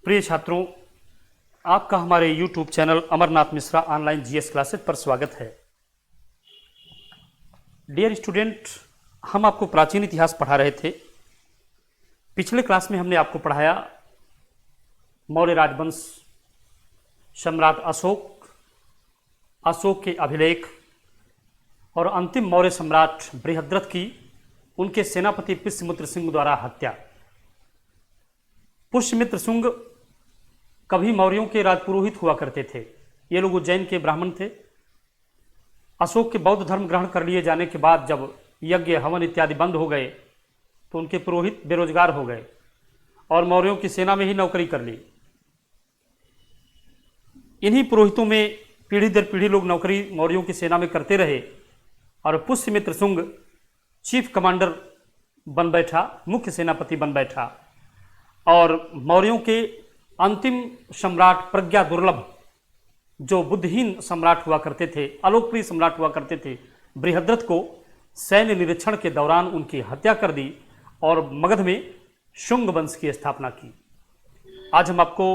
प्रिय छात्रों, आपका हमारे YouTube channel Amarnath Mishra online GS classes पर स्वागत है। डियर स्टूडेंट, हम आपको प्राचीन इतिहास पढ़ा रहे थे। पिछले क्लास में हमने आपको पढ़ाया मौर्य राजवंश, सम्राट अशोक, अशोक के अभिलेख और अंतिम मौर्य सम्राट बृहद्रथ की उनके सेनापति पुष्यमित्र शुंग द्वारा हत्या। पुष्यमित्र शुंग कभी मौर्यों के राजपुरोहित हुआ करते थे। ये लोग उज्जैन के ब्राह्मण थे। अशोक के बौद्ध धर्म ग्रहण कर लिए जाने के बाद जब यज्ञ हवन इत्यादि बंद हो गए तो उनके पुरोहित बेरोजगार हो गए और मौर्यों की सेना में ही नौकरी कर ली। इन्हीं पुरोहितों में पीढ़ी दर पीढ़ी लोग नौकरी मौर्यों की सेना में करते रहे और पुष्यमित्र शुंग चीफ कमांडर बन बैठा, मुख्य सेनापति बन बैठा और मौर्यों के अंतिम सम्राट प्रज्ञा दुर्लभ, जो बुद्धिहीन सम्राट हुआ करते थे, अलोकप्रिय सम्राट हुआ करते थे, बृहद्रथ को सैन्य निरीक्षण के दौरान उनकी हत्या कर दी और मगध में शुंग वंश की स्थापना की। आज हम आपको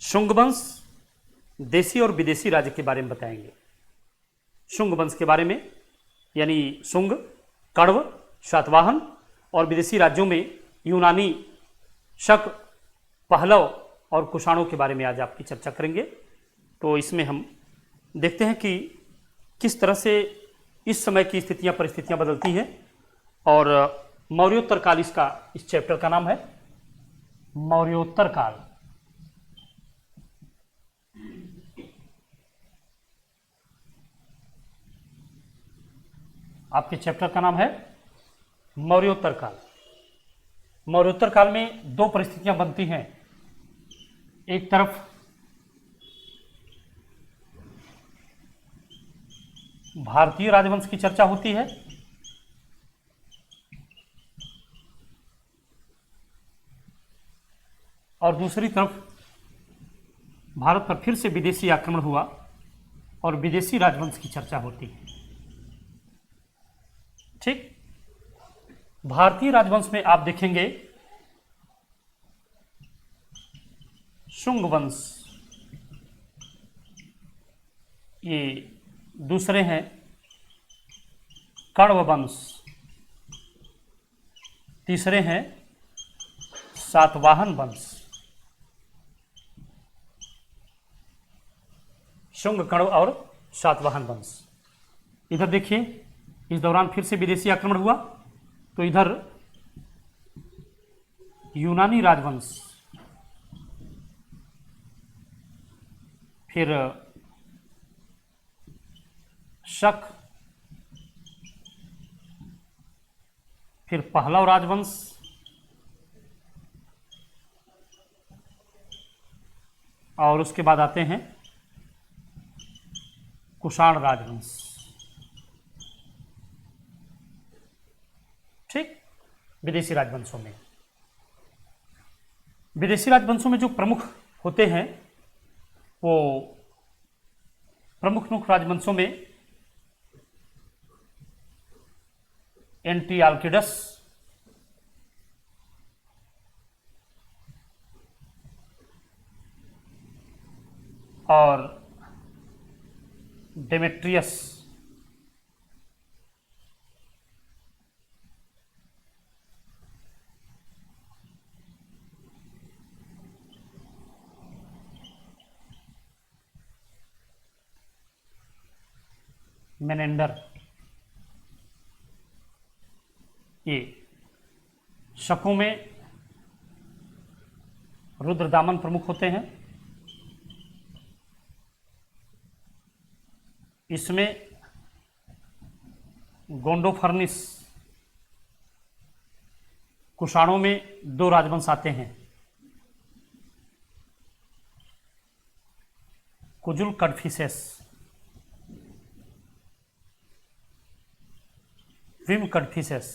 शुंग वंश, देशी और विदेशी राज्य के बारे में बताएंगे। शुंग वंश के बारे में, यानी शुंग, कण्व, सातवाहन और विदेशी राज्यों में यूनानी, शक, पहलव और कुषाणों के बारे में आज आपकी चर्चा करेंगे। तो इसमें हम देखते हैं कि किस तरह से इस समय की स्थितियां परिस्थितियां बदलती हैं। और मौर्योत्तर काल, इस चैप्टर का नाम है मौर्योत्तर काल। आपके चैप्टर का नाम है मौर्योत्तर काल। मौर्योत्तर काल में दो परिस्थितियां बनती हैं। एक तरफ भारतीय राजवंश की चर्चा होती है और दूसरी तरफ भारत पर फिर से विदेशी आक्रमण हुआ और विदेशी राजवंश की चर्चा होती है। ठीक, भारतीय राजवंश में आप देखेंगे शुंग वंश, ये दूसरे हैं कण्व वंश, तीसरे हैं सातवाहन वंश। शुंग, कण्व और सातवाहन वंश। इधर देखिए, इस दौरान फिर से विदेशी आक्रमण हुआ तो इधर यूनानी राजवंश, फिर शक, फिर पहलव राजवंश और उसके बाद आते हैं कुषाण राजवंश। ठीक, विदेशी राजवंशों में, विदेशी राजवंशों में जो प्रमुख होते हैं वो प्रमुख राजवंशों में एंटियाल्किडस, और डेमेट्रियस, मेनेंडर। ये शकों में रुद्रदामन प्रमुख होते हैं। इसमें गोंडोफर्निस। कुषाणों में दो राजवंश आते हैं, कुजुल कड़फिसेस, विम कड़फिसेस।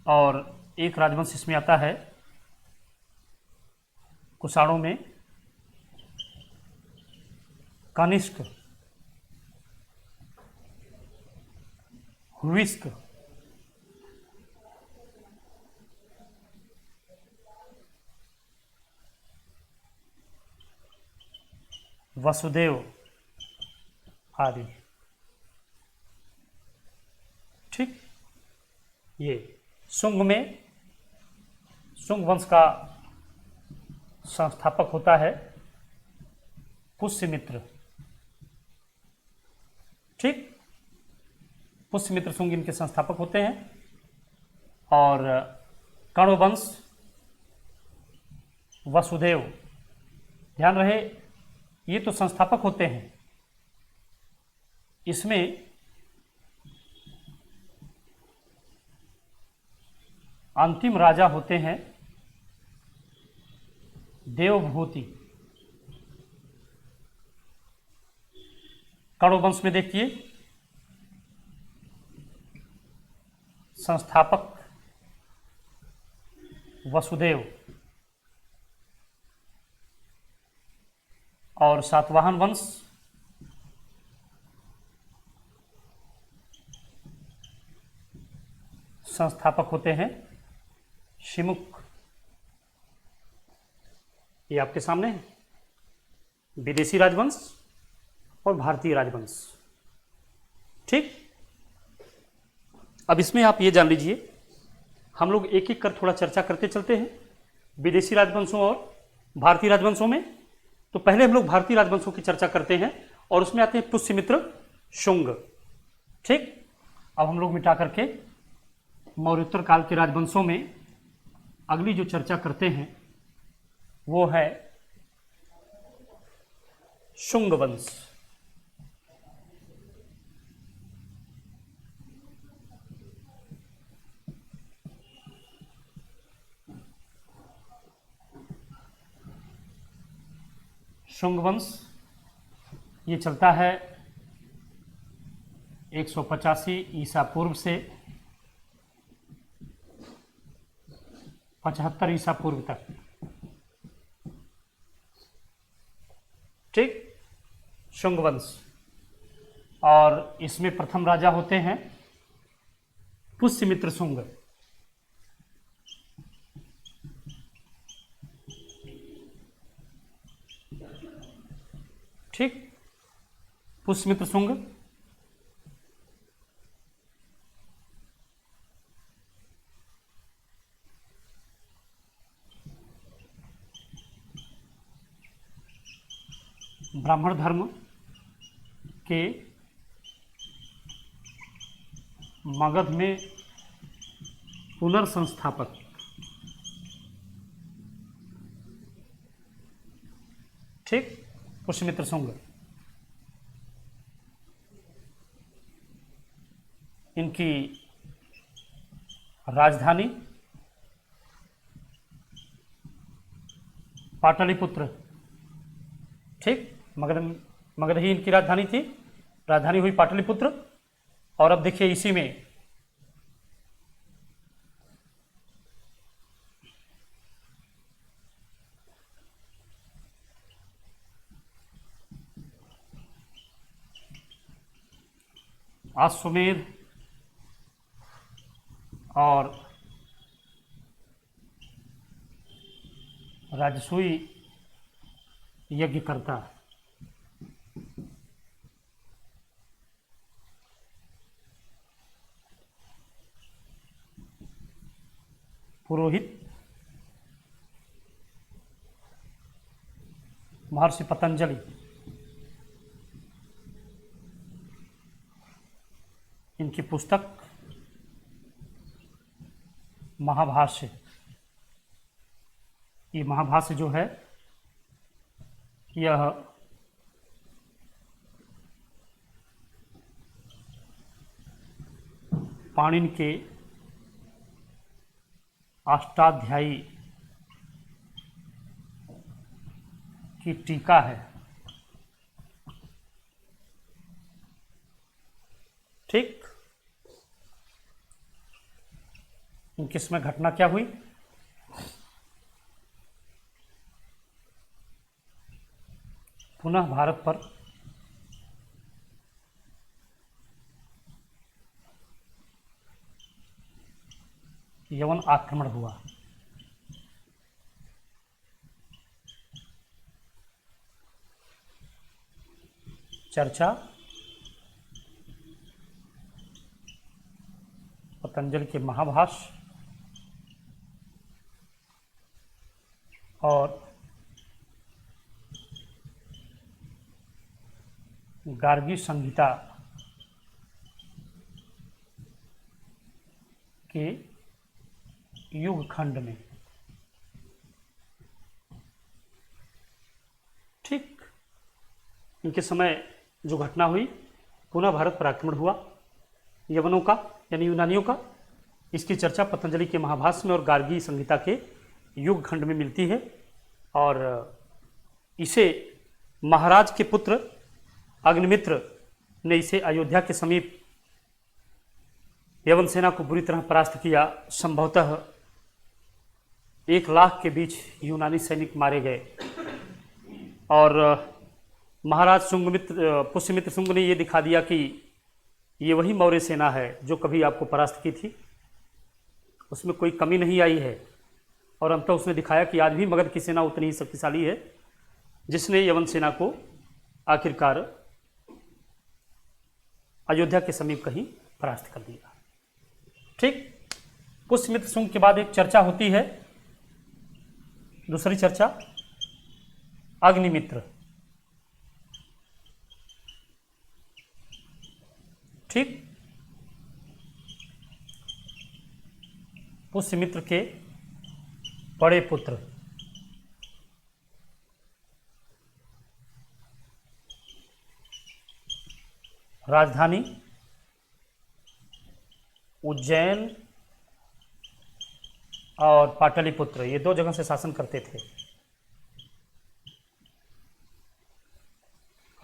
और एक राजवंश इसमें आता है कुषाणों में, कनिष्क, हुइस्क वसुदेव आदि। ठीक, ये शुंग में शुंग वंश का संस्थापक होता है पुष्यमित्र। ठीक, पुष्यमित्र शुंग इनके संस्थापक होते हैं। और कण्व वंश वसुदेव, ध्यान रहे ये तो संस्थापक होते हैं, इसमें अंतिम राजा होते हैं देवभूति। कण्व वंश में देखिए संस्थापक वसुदेव, और सातवाहन वंश संस्थापक होते हैं शिमुख। ये आपके सामने है, विदेशी राजवंश और भारतीय राजवंश। ठीक, अब इसमें आप ये जान लीजिए, हम लोग एक एक कर थोड़ा चर्चा करते चलते हैं विदेशी राजवंशों और भारतीय राजवंशों में। तो पहले हम लोग भारतीय राजवंशों की चर्चा करते हैं और उसमें आते हैं पुष्यमित्र शुंग। ठीक, अब हम लोग मिटा करके मौर्योत्तर काल के राजवंशों में अगली जो चर्चा करते हैं वो है शुंग वंश। शुंग वंश ये चलता है 185 ईसा पूर्व से 75 ईसा पूर्व तक। ठीक, शुंग वंश, और इसमें प्रथम राजा होते हैं पुष्यमित्र शुंग। ठीक, पुष्यमित्र शुंग ब्राह्मण धर्म के मगध में पुनर्संस्थापक। ठीक, पुष्यमित्र शुंग, इनकी राजधानी पाटलिपुत्र। ठीक, मगध ही इनकी राजधानी थी, राजधानी हुई पाटलिपुत्र। और अब देखिए इसी में अश्वमेध और राजसूय यज्ञ करता। पुरोहित महर्षि पतंजलि, इनकी पुस्तक महाभाष्य। ये महाभाष्य जो है यह पाणिनि के अष्टाध्यायी की टीका है। ठीक, किसमें घटना क्या हुई? पुनः भारत पर यवन आक्रमण हुआ। चर्चा पतंजलि के महाभाष्य और गार्गी संहिता के युग खंड में। ठीक इनके समय जो घटना हुई, पुनः भारत पर आक्रमण हुआ यवनों का यानी यूनानियों का, इसकी चर्चा पतंजलि के महाभाष्य में और गार्गी संहिता के युग खंड में मिलती है। और इसे महाराज के पुत्र अग्निमित्र ने इसे अयोध्या के समीप यवन सेना को बुरी तरह परास्त किया। संभवतः 1 लाख के बीच यूनानी सैनिक मारे गए। और महाराज पुष्यमित्र शुंग ने ये दिखा दिया कि ये वही मौर्य सेना है जो कभी आपको परास्त की थी, उसमें कोई कमी नहीं आई है। और अंततः उसने दिखाया कि आज भी मगध की सेना उतनी ही शक्तिशाली है जिसने यवन सेना को आखिरकार अयोध्या के समीप कहीं परास्त कर दिया। ठीक, पुष्यमित्र शुंग के बाद एक चर्चा होती है, दूसरी चर्चा अग्निमित्र। ठीक, पुष्यमित्र के बड़े पुत्र राजधानी उज्जैन और पाटलिपुत्र, ये 2 जगह से शासन करते थे।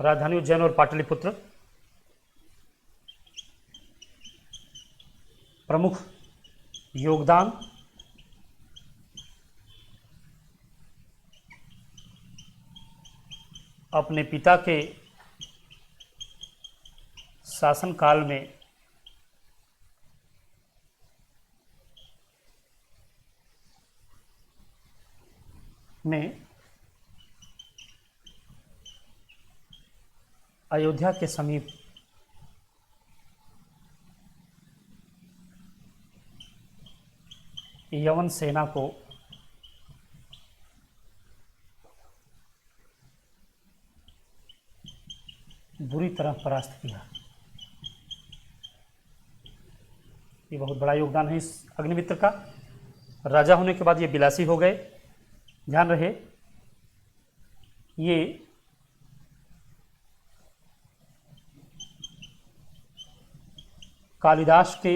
राजधानी उज्जैन और पाटलिपुत्र प्रमुख योगदान अपने पिता के शासनकाल में अयोध्या के समीप यवन सेना को बुरी तरह परास्त किया। ये बहुत बड़ा योगदान है इस अग्निमित्र का। राजा होने के बाद ये बिलासी हो गए। ध्यान रहे, ये कालिदास के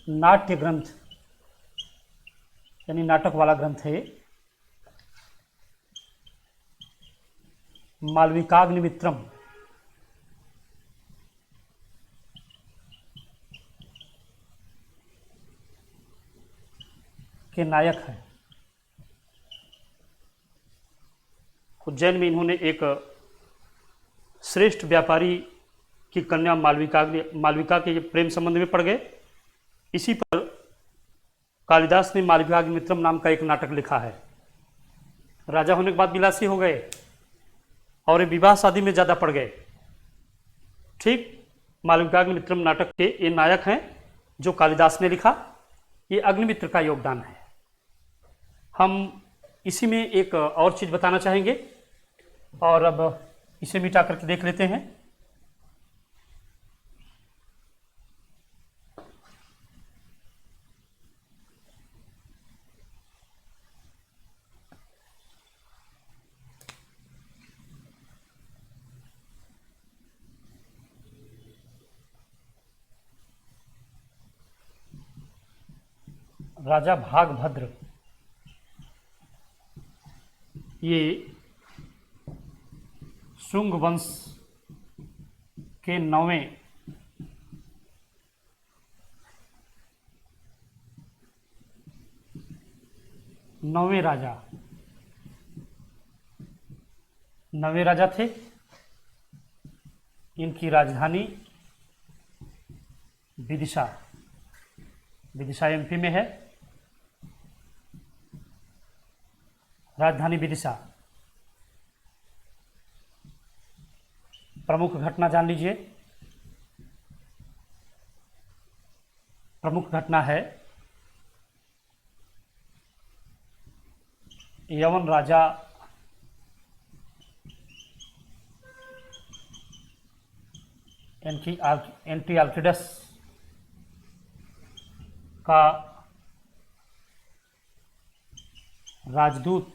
नाट्य ग्रंथ यानी नाटक वाला ग्रंथ है मालविकाग्निमित्रम, के नायक हैं। उज्जैन में इन्होंने एक श्रेष्ठ व्यापारी की कन्या मालविका के प्रेम संबंध में पड़ गए। इसी पर कालिदास ने मालविकाग्निमित्रम नाम का एक नाटक लिखा है। राजा होने के बाद विलासी हो गए और ये विवाह शादी में ज़्यादा पड़ गए। ठीक, मालविकाग्निमित्रम नाटक के ये नायक हैं जो कालिदास ने लिखा। ये अग्निमित्र का योगदान है। हम इसी में एक और चीज़ बताना चाहेंगे और अब इसे मिटा करके देख लेते हैं। राजा भागभद्र ये शुंग वंश के 9वें राजा थे। इनकी राजधानी विदिशा एमपी में है। राजधानी विदिशा प्रमुख घटना जान लीजिए। प्रमुख घटना है यवन राजा एंटिआल्किडस का राजदूत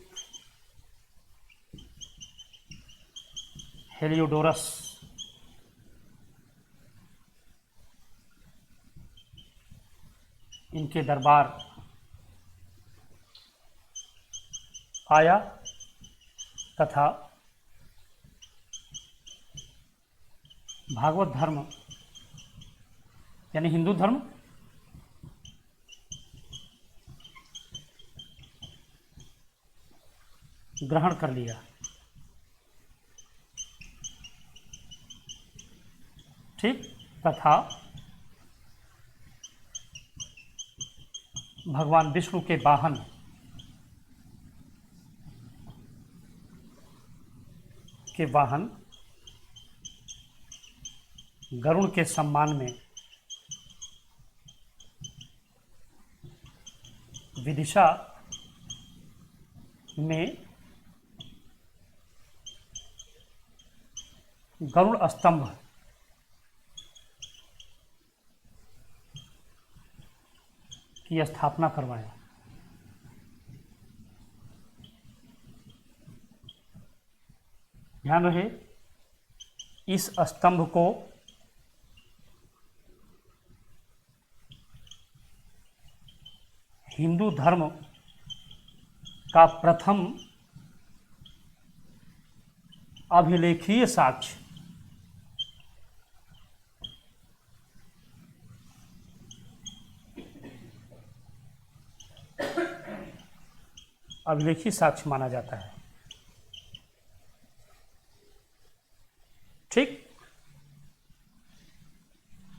हेलियोडोरस इनके दरबार आया तथा भागवत धर्म यानी हिंदू धर्म ग्रहण कर लिया। ठीक, तथा भगवान विष्णु के वाहन गरुड़ के सम्मान में विदिशा में गरुड़ स्तंभ की स्थापना करवाया। ध्यान रहे, इस स्तंभ को हिंदू धर्म का प्रथम अभिलेखीय साक्ष्य माना जाता है। ठीक,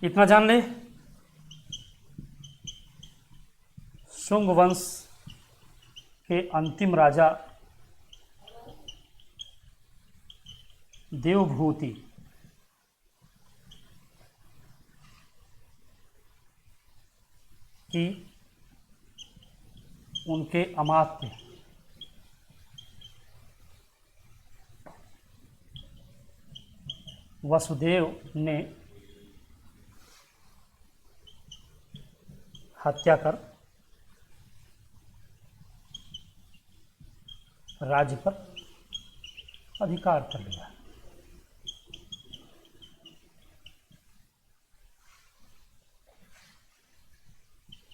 इतना जान ले। शुंग वंश के अंतिम राजा देवभूति की उनके अमात्य वसुदेव ने हत्या कर राज्य पर अधिकार कर लिया।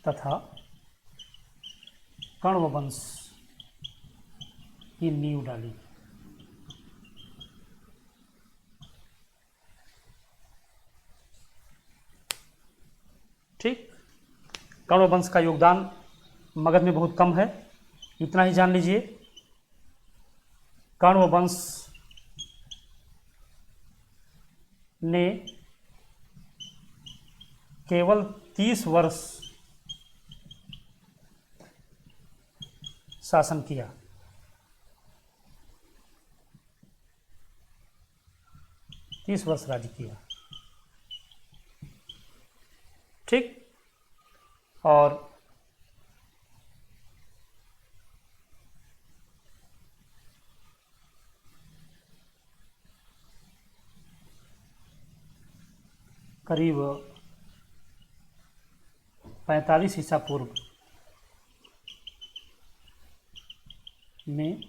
तथा कण्व वंश की नींव डाली। ठीक, कण्व वंश का योगदान मगध में बहुत कम है, इतना ही जान लीजिए। कण्व वंश ने केवल 30 वर्ष शासन किया। तीस वर्ष राज्य किया। ठीक, और करीब 45 ईसा पूर्व में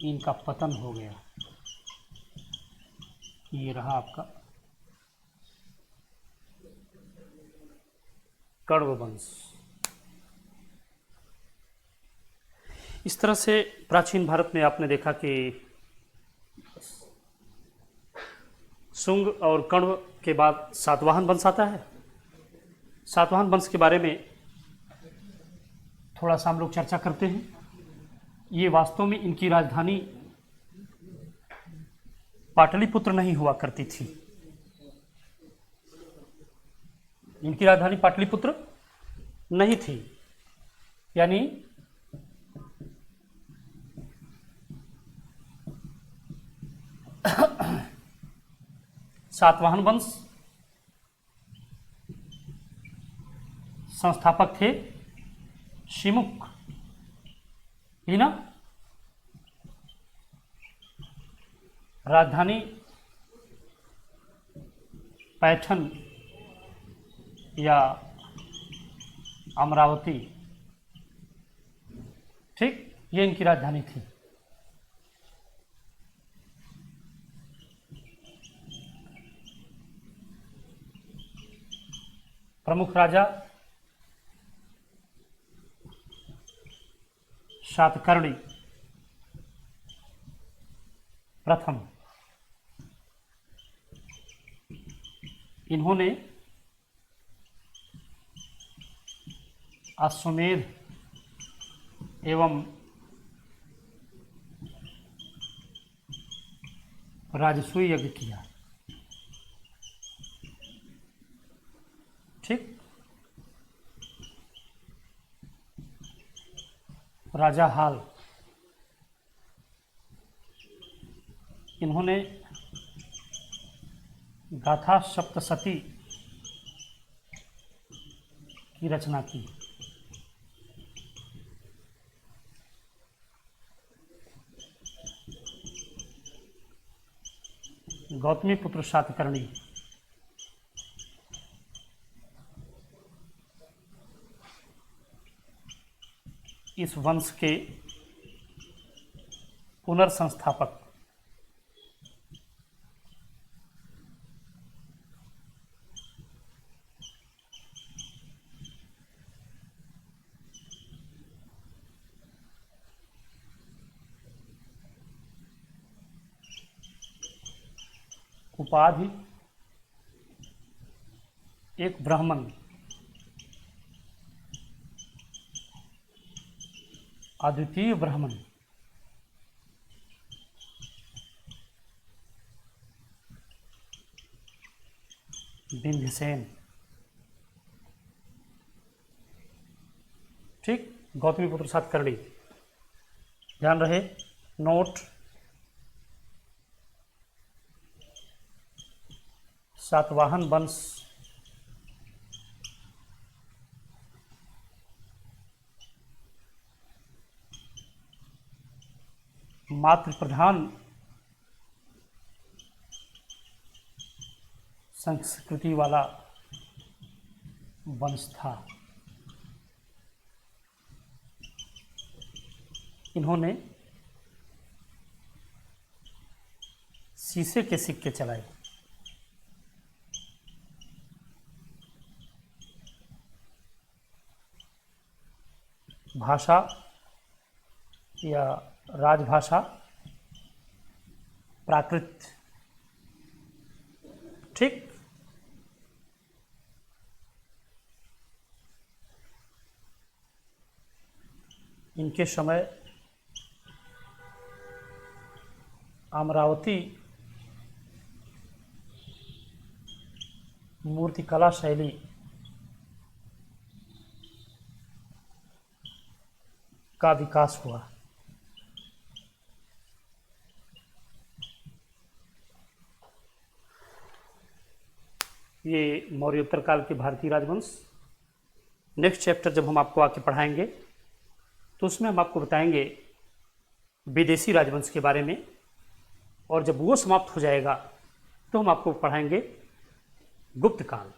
इनका पतन हो गया। ये रहा आपका कण्व वंश। इस तरह से प्राचीन भारत में आपने देखा कि शुंग और कण्व के बाद सातवाहन वंश आता है। सातवाहन वंश के बारे में थोड़ा सा हम लोग चर्चा करते हैं। ये वास्तव में इनकी राजधानी पाटलिपुत्र नहीं हुआ करती थी। इनकी राजधानी पाटलिपुत्र नहीं थी, यानी सातवाहन वंश, संस्थापक थे शिमुक, ही ना। राजधानी पैठन या अमरावती, ठीक, ये इनकी राजधानी थी। प्रमुख राजा शातकर्णी प्रथम, इन्होंने अश्वमेध एवं राजसूय यज्ञ किया, ठीक। राजा हाल, इन्होंने गाथा सप्तशती की रचना की। गौतमी पुत्र शातकर्णी, इस वंश के पुनर्संस्थापक। उपाधि एक ब्राह्मण, अद्वितीय ब्राह्मण, बिंध्यसेन, ठीक। गौतमी पुत्र सातकर्णी, ध्यान रहे, नोट। सातवाहन वंश मातृ प्रधान संस्कृति वाला वंश था। इन्होंने शीशे के सिक्के चलाए। भाषा या राजभाषा प्राकृत, ठीक। इनके समय अमरावती मूर्तिकला शैली का विकास हुआ। ये मौर्योत्तर काल के भारतीय राजवंश। नेक्स्ट चैप्टर जब हम आपको आके पढ़ाएंगे तो उसमें हम आपको बताएंगे विदेशी राजवंश के बारे में, और जब वो समाप्त हो जाएगा तो हम आपको पढ़ाएंगे गुप्त काल,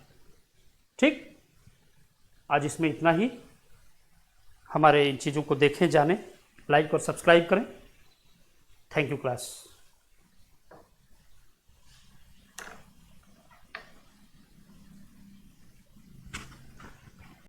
ठीक। आज इसमें इतना ही। हमारे इन चीज़ों को देखें, जानें, लाइक और सब्सक्राइब करें। Thank you class.